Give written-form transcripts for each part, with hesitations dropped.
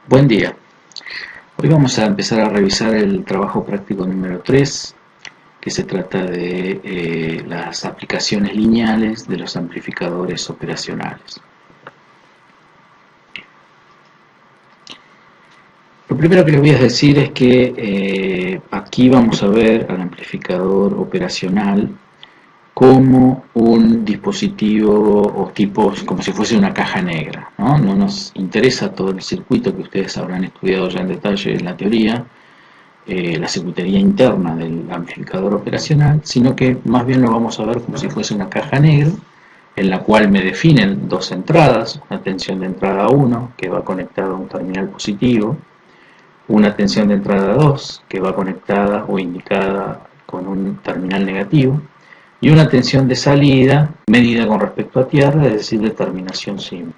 Buen día. Hoy vamos a empezar a revisar el trabajo práctico número 3, que se trata de las aplicaciones lineales de los amplificadores operacionales. Lo primero que les voy a decir es que aquí vamos a ver al amplificador operacional como un dispositivo o tipo como si fuese una caja negra, ¿no? No nos interesa todo el circuito que ustedes habrán estudiado ya en detalle en la teoría, la circuitería interna del amplificador operacional, sino que más bien lo vamos a ver como si fuese una caja negra en la cual me definen dos entradas, una tensión de entrada 1 que va conectada a un terminal positivo, una tensión de entrada 2 que va conectada o indicada con un terminal negativo, y una tensión de salida medida con respecto a tierra, es decir, de terminación simple.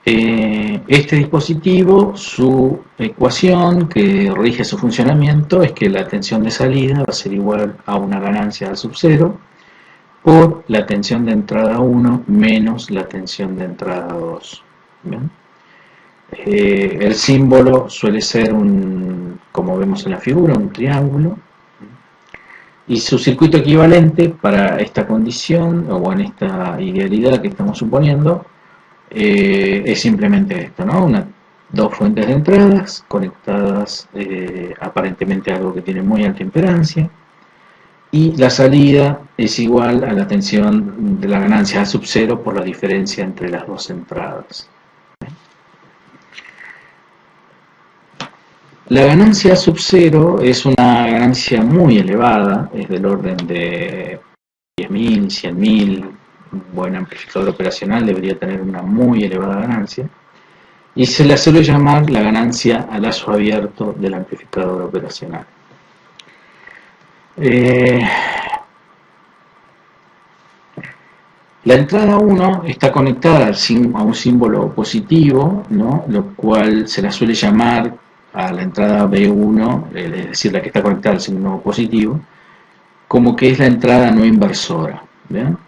Este dispositivo, su ecuación que rige su funcionamiento es que la tensión de salida va a ser igual a una ganancia a sub 0 por la tensión de entrada 1 menos la tensión de entrada 2. ¿Bien? El símbolo suele ser como vemos en la figura, un triángulo, y su circuito equivalente para esta condición o en esta idealidad que estamos suponiendo es simplemente esto, ¿no? Dos fuentes de entradas conectadas aparentemente a algo que tiene muy alta impedancia, y la salida es igual a la tensión de la ganancia A sub 0 por la diferencia entre las dos entradas. La ganancia A sub 0 es una ganancia muy elevada, es del orden de 10.000, 100.000. Un buen amplificador operacional debería tener una muy elevada ganancia, y se la suele llamar la ganancia a lazo abierto del amplificador operacional. La entrada 1 está conectada a un símbolo positivo, ¿no? Lo cual se la suele llamar a la entrada B1, es decir, la que está conectada al signo positivo, como que es la entrada no inversora. ¿Bien?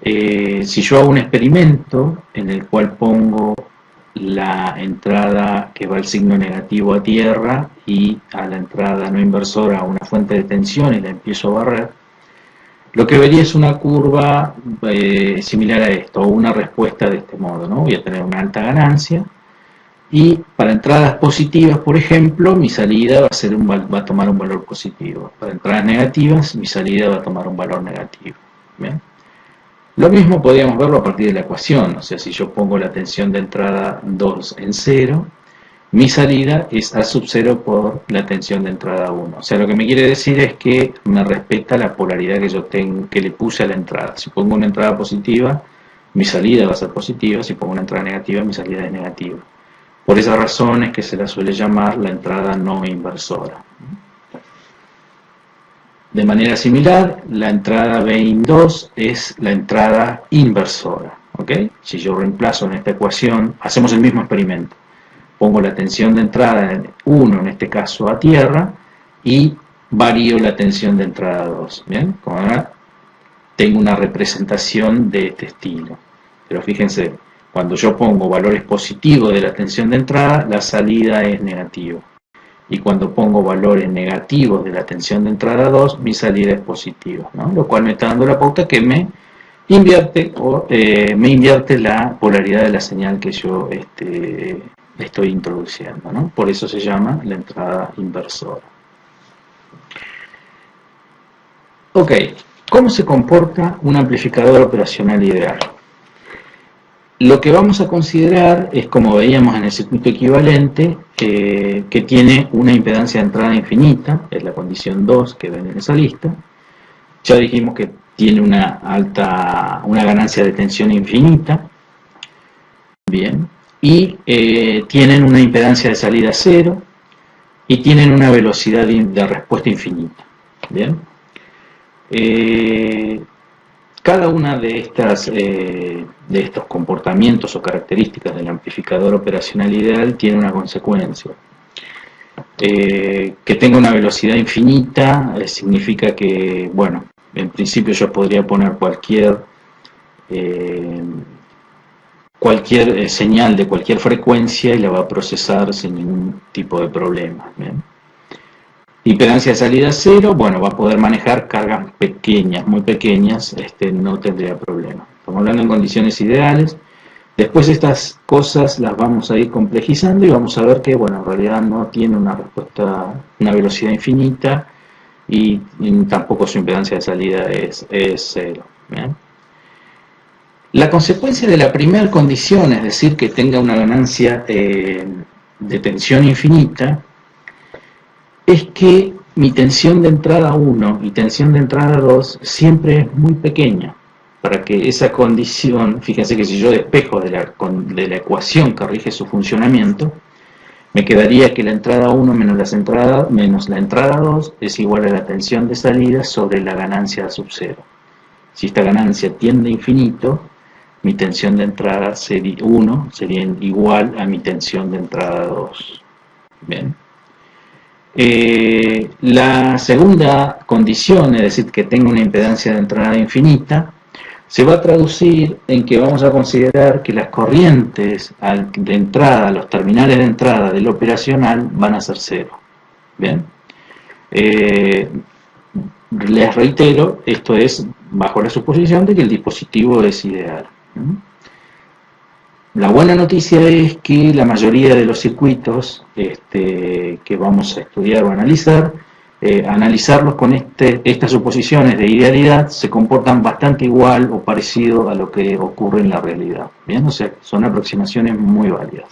Si yo hago un experimento en el cual pongo la entrada que va al signo negativo a tierra y a la entrada no inversora a una fuente de tensión y la empiezo a barrer, lo que vería es una curva similar a esto, o una respuesta de este modo, ¿no? Voy a tener una alta ganancia, y para entradas positivas, por ejemplo, mi salida va a tomar un valor positivo. Para entradas negativas, mi salida va a tomar un valor negativo. ¿Bien? Lo mismo podríamos verlo a partir de la ecuación, o sea, si yo pongo la tensión de entrada 2 en 0, mi salida es A sub 0 por la tensión de entrada 1. O sea, lo que me quiere decir es que me respeta la polaridad que le puse a la entrada. Si pongo una entrada positiva, mi salida va a ser positiva; si pongo una entrada negativa, mi salida es negativa. Por esa razón es que se la suele llamar la entrada no inversora. De manera similar, la entrada BIN2 es la entrada inversora. ¿Okay? Si yo reemplazo en esta ecuación, hacemos el mismo experimento. Pongo la tensión de entrada 1, en este caso a tierra, y varío la tensión de entrada 2. ¿Bien? Como ahora tengo una representación de este estilo. Pero fíjense, cuando yo pongo valores positivos de la tensión de entrada, la salida es negativa. Y cuando pongo valores negativos de la tensión de entrada 2, mi salida es positiva, ¿no? Lo cual me está dando la pauta que me invierte la polaridad de la señal que yo estoy introduciendo, ¿no? Por eso se llama la entrada inversora. Ok, ¿cómo se comporta un amplificador operacional ideal? Lo que vamos a considerar es, como veíamos en el circuito equivalente, que tiene una impedancia de entrada infinita, es la condición 2 que ven en esa lista. Ya dijimos que tiene una ganancia de tensión infinita. Bien. Y tienen una impedancia de salida 0 y tienen una velocidad de respuesta infinita. Bien. Cada una de estos comportamientos o características del amplificador operacional ideal tiene una consecuencia. Que tenga una velocidad infinita significa que, bueno, en principio yo podría poner cualquier cualquier señal de cualquier frecuencia y la va a procesar sin ningún tipo de problema. ¿Bien? Impedancia de salida cero, bueno, va a poder manejar cargas pequeñas, muy pequeñas, no tendría problema. Estamos hablando en condiciones ideales. Después estas cosas las vamos a ir complejizando y vamos a ver que, bueno, en realidad no tiene una respuesta, una velocidad infinita y tampoco su impedancia de salida es cero. ¿Bien? La consecuencia de la primera condición, es decir, que tenga una ganancia de tensión infinita, es que mi tensión de entrada 1 y tensión de entrada 2 siempre es muy pequeña. Para que esa condición, fíjense que si yo despejo de la ecuación que rige su funcionamiento, me quedaría que la entrada 1 menos la entrada 2 es igual a la tensión de salida sobre la ganancia sub 0. Si esta ganancia tiende a infinito, mi tensión de entrada 1 sería igual a mi tensión de entrada 2. Bien. La segunda condición, es decir, que tenga una impedancia de entrada infinita, se va a traducir en que vamos a considerar que las corrientes de entrada, los terminales de entrada del operacional van a ser cero. Bien. Les reitero, esto es bajo la suposición de que el dispositivo es ideal. La buena noticia es que la mayoría de los circuitos que vamos a estudiar o analizar, analizarlos con estas suposiciones de idealidad se comportan bastante igual o parecido a lo que ocurre en la realidad. ¿Bien? O sea, son aproximaciones muy válidas.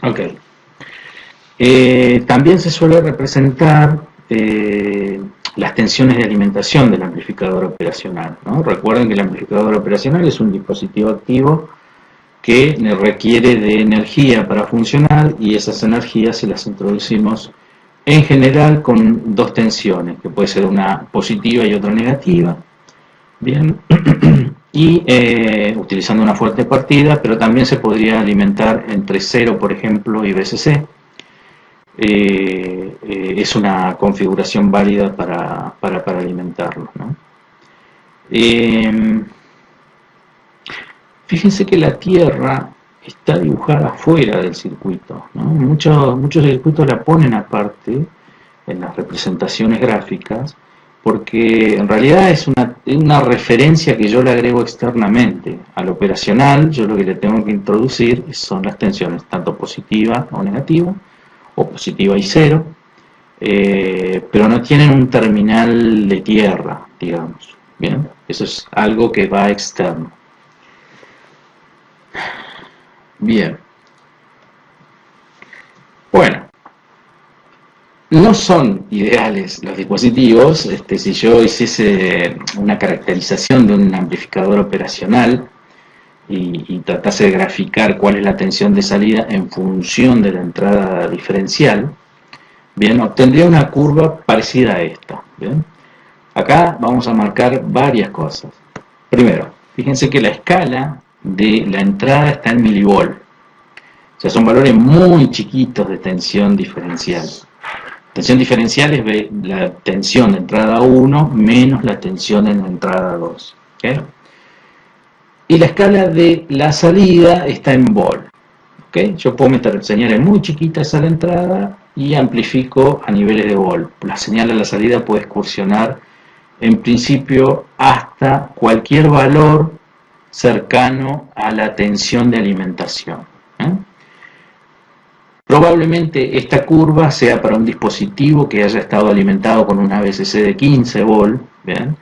Ok. También se suele representar las tensiones de alimentación del amplificador operacional, ¿no? Recuerden que el amplificador operacional es un dispositivo activo que requiere de energía para funcionar y esas energías se las introducimos en general con dos tensiones, que puede ser una positiva y otra negativa. Bien. Y utilizando una fuerte partida, pero también se podría alimentar entre 0, por ejemplo, y VCC. Es una configuración válida para alimentarlo, ¿no? Fíjense que la Tierra está dibujada fuera del circuito, ¿no? Muchos circuitos la ponen aparte en las representaciones gráficas, porque en realidad es una referencia que yo le agrego externamente. Al operacional, yo lo que le tengo que introducir son las tensiones, tanto positiva o negativa, o positiva y cero, pero no tienen un terminal de tierra, digamos. Bien, eso es algo que va externo. Bien. Bueno, no son ideales los dispositivos. Si yo hiciese una caracterización de un amplificador operacional y tratase de graficar cuál es la tensión de salida en función de la entrada diferencial, bien, obtendría una curva parecida a esta. Bien. Acá vamos a marcar varias cosas. Primero, fíjense que la escala de la entrada está en milivolt. O sea, son valores muy chiquitos de tensión diferencial. Tensión diferencial es la tensión de entrada 1 menos la tensión en la entrada 2. ¿Okay? Y la escala de la salida está en volt. ¿Okay? Yo puedo meter señales muy chiquitas a la entrada y amplifico a niveles de volt. La señal a la salida puede excursionar en principio hasta cualquier valor cercano a la tensión de alimentación. Probablemente esta curva sea para un dispositivo que haya estado alimentado con una VCC de 15 volt, ¿bien?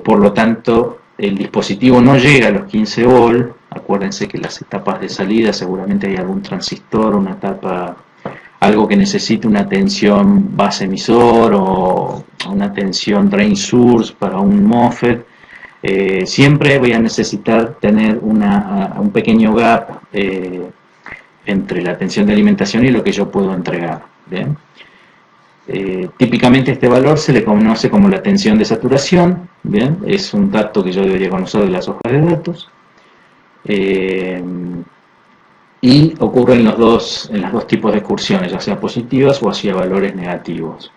Por lo tanto, el dispositivo no llega a los 15 volt. Acuérdense que las etapas de salida seguramente hay algún transistor, una etapa, algo que necesite una tensión base emisor o una tensión drain source para un MOSFET. Siempre voy a necesitar tener un pequeño gap entre la tensión de alimentación y lo que yo puedo entregar. ¿Bien? Típicamente este valor se le conoce como la tensión de saturación. ¿Bien? Es un dato que yo debería conocer de las hojas de datos. Y ocurre en los dos tipos de excursiones, ya sea positivas o hacia valores negativos.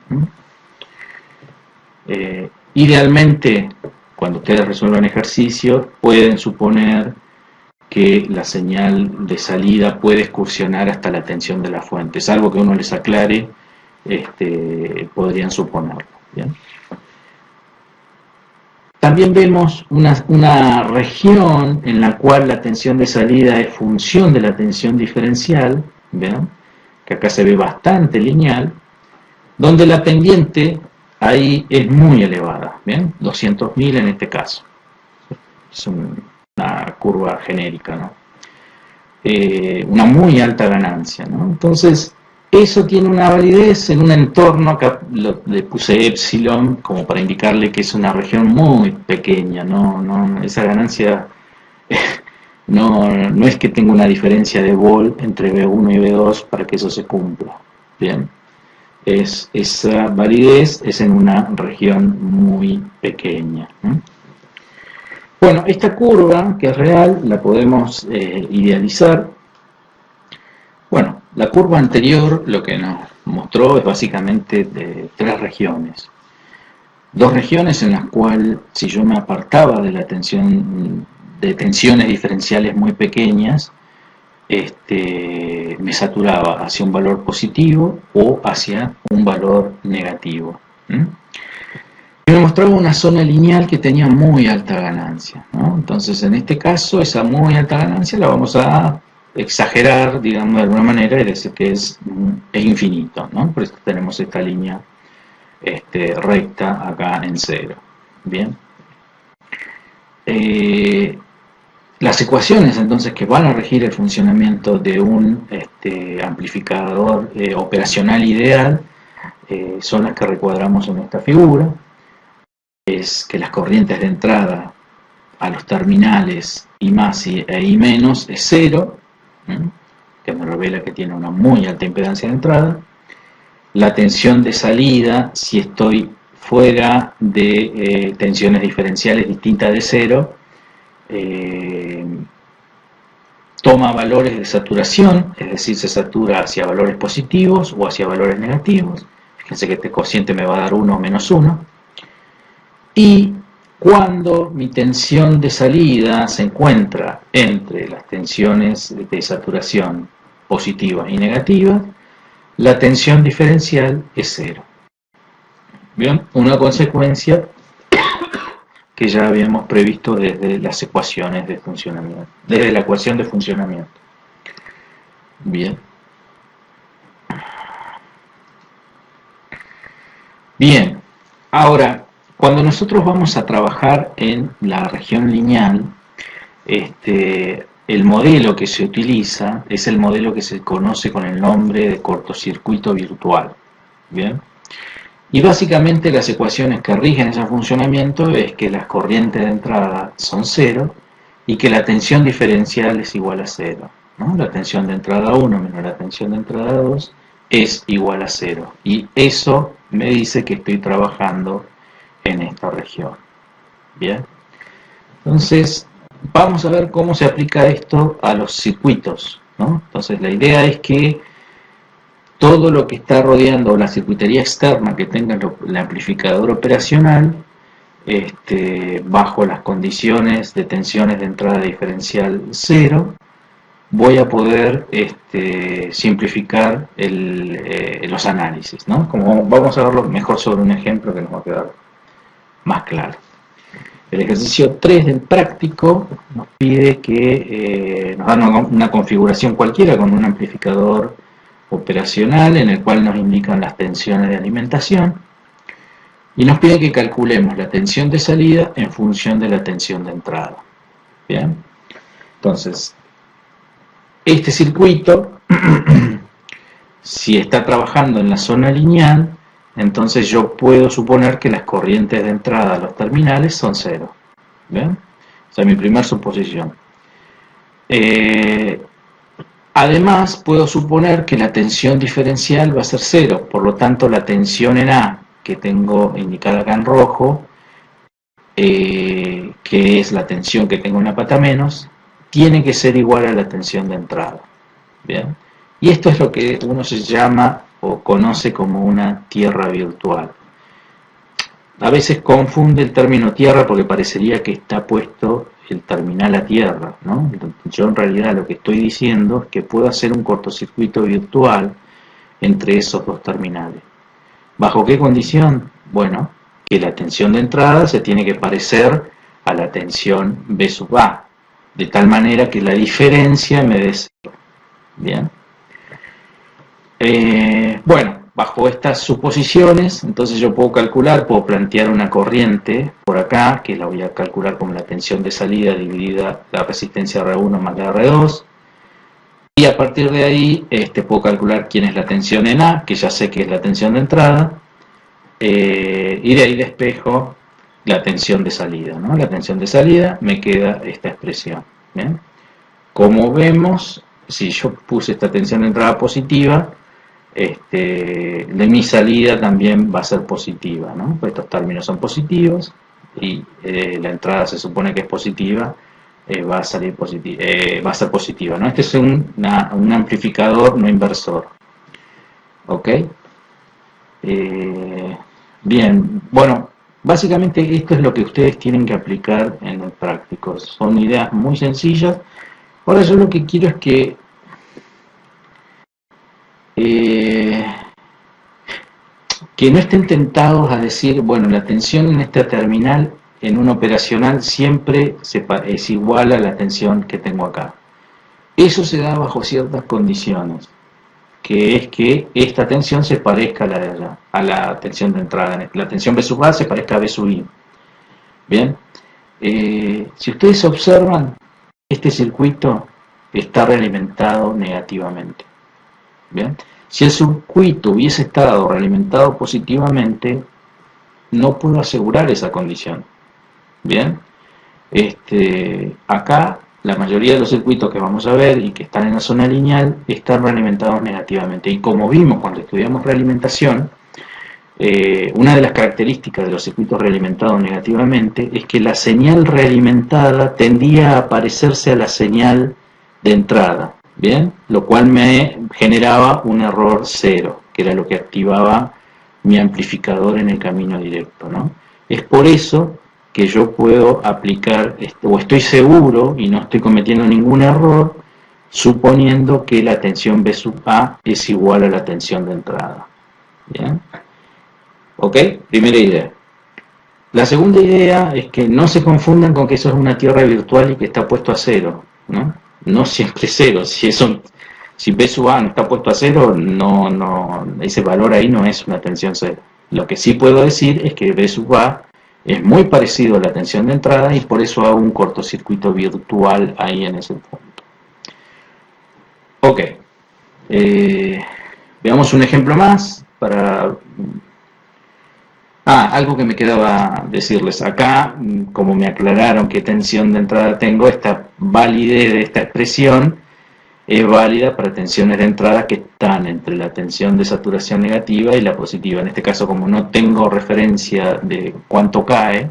Idealmente, cuando ustedes resuelvan ejercicios, pueden suponer que la señal de salida puede excursionar hasta la tensión de la fuente. Es algo que uno les aclare, podrían suponerlo. ¿Bien? También vemos una región en la cual la tensión de salida es función de la tensión diferencial, ¿bien? Que acá se ve bastante lineal, donde la pendiente ahí es muy elevada, ¿bien? 200.000 en este caso. Es una curva genérica, ¿no? Una muy alta ganancia, ¿no? Entonces, eso tiene una validez en un entorno, acá le puse epsilon como para indicarle que es una región muy pequeña, esa ganancia no es que tenga una diferencia de volt entre B1 y B2 para que eso se cumpla. Bien, esa validez es en una región muy pequeña. Bueno, esta curva, que es real, la podemos idealizar. Bueno, la curva anterior lo que nos mostró es básicamente de 3 regiones. 2 regiones en las cuales, si yo me apartaba de la tensión, de tensiones diferenciales muy pequeñas, me saturaba hacia un valor positivo o hacia un valor negativo. Y me mostraba una zona lineal que tenía muy alta ganancia, ¿no? Entonces, en este caso, esa muy alta ganancia la vamos a exagerar, digamos, de alguna manera, y decir que es infinito, ¿no? Por eso tenemos esta línea recta acá en 0. Bien. Las ecuaciones, entonces, que van a regir el funcionamiento de un amplificador operacional ideal son las que recuadramos en esta figura. Es que las corrientes de entrada a los terminales I más e I menos es 0, que me revela que tiene una muy alta impedancia de entrada. La tensión de salida, si estoy fuera de tensiones diferenciales distintas de 0, toma valores de saturación, es decir, se satura hacia valores positivos o hacia valores negativos. Fíjense que este cociente me va a dar 1 o menos 1. Y cuando mi tensión de salida se encuentra entre las tensiones de saturación positiva y negativa, la tensión diferencial es 0. Bien, una consecuencia que ya habíamos previsto desde las ecuaciones de funcionamiento, desde la ecuación de funcionamiento. Bien. Bien, ahora, cuando nosotros vamos a trabajar en la región lineal, el modelo que se utiliza es el modelo que se conoce con el nombre de cortocircuito virtual. Bien. Y básicamente las ecuaciones que rigen ese funcionamiento es que las corrientes de entrada son 0 y que la tensión diferencial es igual a 0, ¿no? La tensión de entrada 1 menos la tensión de entrada 2 es igual a 0. Y eso me dice que estoy trabajando en esta región. Bien. Entonces, vamos a ver cómo se aplica esto a los circuitos, ¿no? Entonces, la idea es que todo lo que está rodeando la circuitería externa que tenga el amplificador operacional, bajo las condiciones de tensiones de entrada diferencial 0, voy a poder simplificar los análisis, ¿no? Como vamos a verlo mejor sobre un ejemplo que nos va a quedar más claro. El ejercicio 3 del práctico nos pide que nos da una configuración cualquiera con un amplificador operacional en el cual nos indican las tensiones de alimentación y nos pide que calculemos la tensión de salida en función de la tensión de entrada. Bien, entonces este circuito si está trabajando en la zona lineal, entonces yo puedo suponer que las corrientes de entrada a los terminales son 0. ¿Bien? Esa es mi primera suposición. Además, puedo suponer que la tensión diferencial va a ser 0, por lo tanto la tensión en A, que tengo indicada acá en rojo, que es la tensión que tengo en la pata menos, tiene que ser igual a la tensión de entrada. ¿Bien? Y esto es lo que uno se llama o conoce como una tierra virtual. A veces confunde el término tierra porque parecería que está puesto el terminal a tierra, ¿no? Yo en realidad lo que estoy diciendo es que puedo hacer un cortocircuito virtual entre esos dos terminales. ¿Bajo qué condición? Bueno, que la tensión de entrada se tiene que parecer a la tensión B sub A, de tal manera que la diferencia me dé cero. Bien. Bueno, bajo estas suposiciones, entonces yo puedo calcular, puedo plantear una corriente por acá, que la voy a calcular como la tensión de salida dividida la resistencia R1 más la R2, y a partir de ahí puedo calcular quién es la tensión en A, que ya sé que es la tensión de entrada, y de ahí despejo la tensión de salida, ¿no? La tensión de salida me queda esta expresión, ¿bien? Como vemos, si yo puse esta tensión de entrada positiva, de mi salida también va a ser positiva, ¿no? Pues estos términos son positivos y la entrada se supone que es positiva, va a salir va a ser positiva, ¿no? Este es un amplificador no inversor, ¿ok? Bien, bueno, básicamente esto es lo que ustedes tienen que aplicar en el práctico. Son ideas muy sencillas. Ahora yo lo que quiero es eh, que no estén tentados a decir, bueno, la tensión en esta terminal en un operacional siempre es igual a la tensión que tengo acá. Eso se da bajo ciertas condiciones, que es que esta tensión se parezca a la de allá, a la tensión de entrada. La tensión B sub A se parezca a B sub I. Bien, si ustedes observan, este circuito está realimentado negativamente. Bien, si el circuito hubiese estado realimentado positivamente, no puedo asegurar esa condición. Bien, acá la mayoría de los circuitos que vamos a ver y que están en la zona lineal están realimentados negativamente. Y como vimos cuando estudiamos realimentación, una de las características de los circuitos realimentados negativamente es que la señal realimentada tendía a parecerse a la señal de entrada, ¿bien? Lo cual me generaba un error cero, que era lo que activaba mi amplificador en el camino directo, ¿no? Es por eso que yo puedo aplicar, o estoy seguro y no estoy cometiendo ningún error, suponiendo que la tensión B sub A es igual a la tensión de entrada. ¿Bien? ¿Ok? Primera idea. La segunda idea es que no se confundan con que eso es una tierra virtual y que está puesto a cero, ¿no? No siempre cero. Si B sub A no está puesto a cero, ese valor ahí no es una tensión cero. Lo que sí puedo decir es que B sub A es muy parecido a la tensión de entrada y por eso hago un cortocircuito virtual ahí en ese punto. Ok. Veamos un ejemplo más para... algo que me quedaba decirles. Acá, como me aclararon qué tensión de entrada tengo, esta validez de esta expresión es válida para tensiones de entrada que están entre la tensión de saturación negativa y la positiva. En este caso, como no tengo referencia de cuánto cae,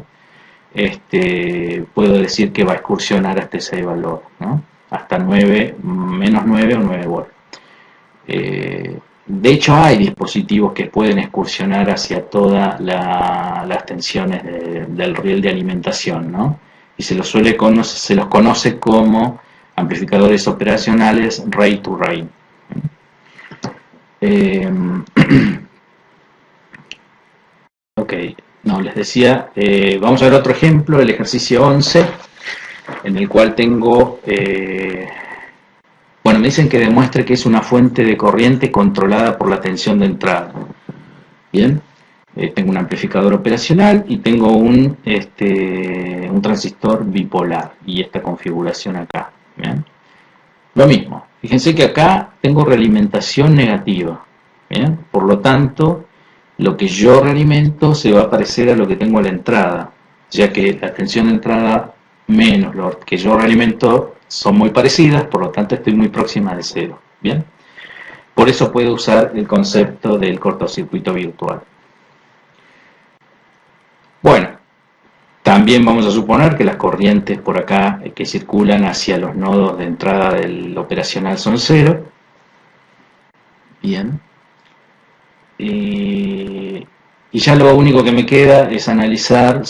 puedo decir que va a excursionar hasta ese valor, ¿no? Hasta 9, menos 9 o 9 volts. De hecho, hay dispositivos que pueden excursionar hacia todas las tensiones del riel de alimentación, ¿no? Y se los conoce como amplificadores operacionales Ray to Ray. Ok, no, les decía, vamos a ver otro ejemplo, el ejercicio 11, en el cual tengo... bueno, me dicen que demuestre que es una fuente de corriente controlada por la tensión de entrada. Bien, tengo un amplificador operacional y tengo un transistor bipolar y esta configuración acá. Bien, lo mismo. Fíjense que acá tengo realimentación negativa. Bien, por lo tanto, lo que yo realimento se va a parecer a lo que tengo a la entrada, ya que la tensión de entrada menos lo que yo realimento son muy parecidas, por lo tanto estoy muy próxima de cero. Bien, por eso puedo usar el concepto del cortocircuito virtual. Bueno, también vamos a suponer que las corrientes por acá que circulan hacia los nodos de entrada del operacional son cero. Bien. y ya lo único que me queda es analizar